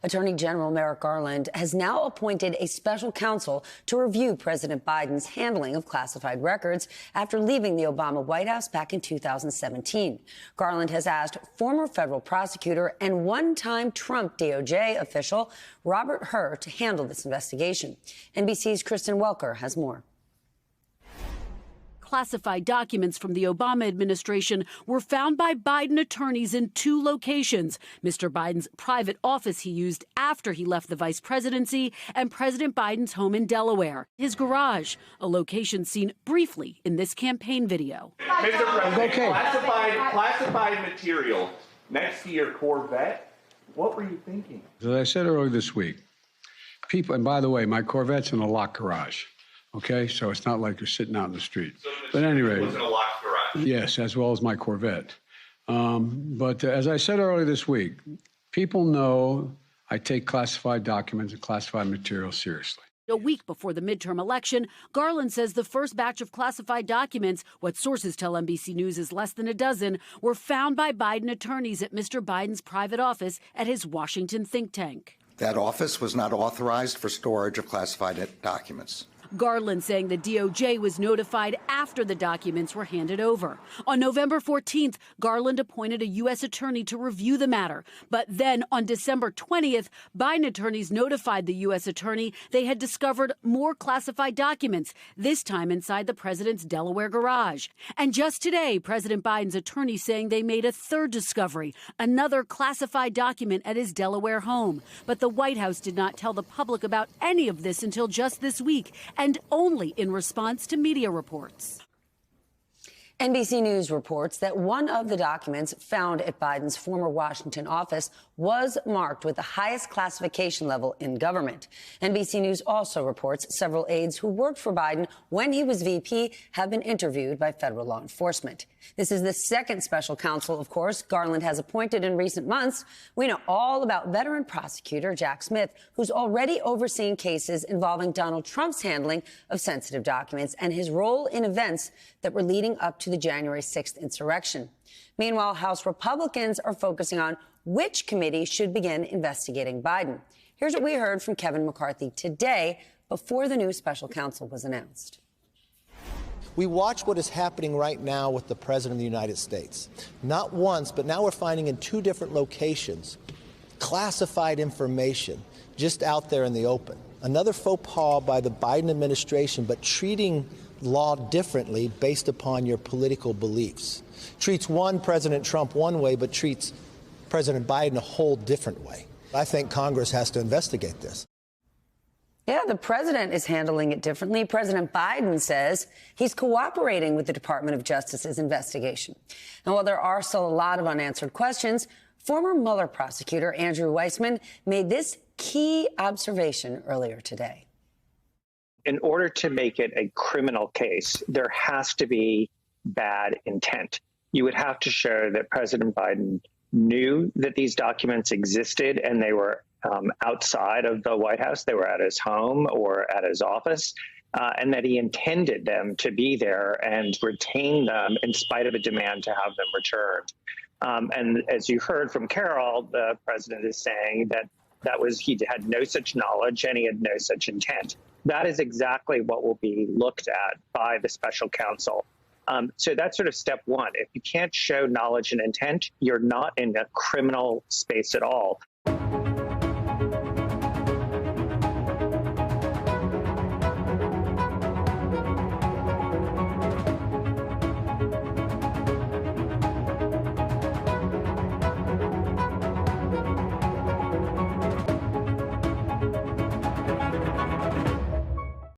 Attorney General Merrick Garland has now appointed a special counsel to review President Biden's handling of classified records after leaving the Obama White House back in 2017. Garland has asked former federal prosecutor and one-time Trump DOJ official Robert Hur to handle this investigation. NBC's Kristen Welker has more. Classified documents from the Obama administration were found by Biden attorneys in 2 locations: Mr. Biden's private office he used after he left the vice presidency, and President Biden's home in Delaware, his garage, a location seen briefly in this campaign video. Mr. President, classified material next to your Corvette, what were you thinking? As I said earlier this week, people, and by the way, my Corvette's in a locked garage. Okay, so it's not like you're sitting out in the street. So but anyway, it was in a locked garage. Yes, as well as my Corvette. But as I said earlier this week, people know I take classified documents and classified material seriously. A week before the midterm election, Garland says the first batch of classified documents, what sources tell NBC News is less than a dozen, were found by Biden attorneys at Mr. Biden's private office at his Washington think tank. That office was not authorized for storage of classified documents. Garland saying the DOJ was notified after the documents were handed over. On November 14th, Garland appointed a U.S. attorney to review the matter. But then on December 20th, Biden attorneys notified the U.S. attorney they had discovered more classified documents, this time inside the president's Delaware garage. And just today, President Biden's attorney saying they made a third discovery, another classified document at his Delaware home. But the White House did not tell the public about any of this until just this week, and only in response to media reports. NBC News reports that one of the documents found at Biden's former Washington office was marked with the highest classification level in government. NBC News also reports several aides who worked for Biden when he was VP have been interviewed by federal law enforcement. This is the second special counsel, of course, Garland has appointed in recent months. We know all about veteran prosecutor Jack Smith, who's already overseen cases involving Donald Trump's handling of sensitive documents and his role in events that were leading up to the January 6th insurrection. Meanwhile, House Republicans are focusing on which committee should begin investigating Biden. Here's what we heard from Kevin McCarthy today before the new special counsel was announced. We watch what is happening right now with the President of the United States. Not once, but now we're finding in 2 different locations classified information just out there in the open. Another faux pas by the Biden administration, but treating law differently based upon your political beliefs. Treats one President Trump one way, but treats President Biden a whole different way. I think Congress has to investigate this. Yeah, the president is handling it differently. President Biden says he's cooperating with the Department of Justice's investigation. And while there are still a lot of unanswered questions, former Mueller prosecutor Andrew Weissmann made this key observation earlier today. In order to make it a criminal case, there has to be bad intent. You would have to show that President Biden knew that these documents existed and they were outside of the White House. They were at his home or at his office, and that he intended them to be there and retain them in spite of a demand to have them returned. And as you heard from Carol, the president is saying that he had no such knowledge and he had no such intent. That is exactly what will be looked at by the special counsel. So that's sort of step one. If you can't show knowledge and intent, you're not in a criminal space at all.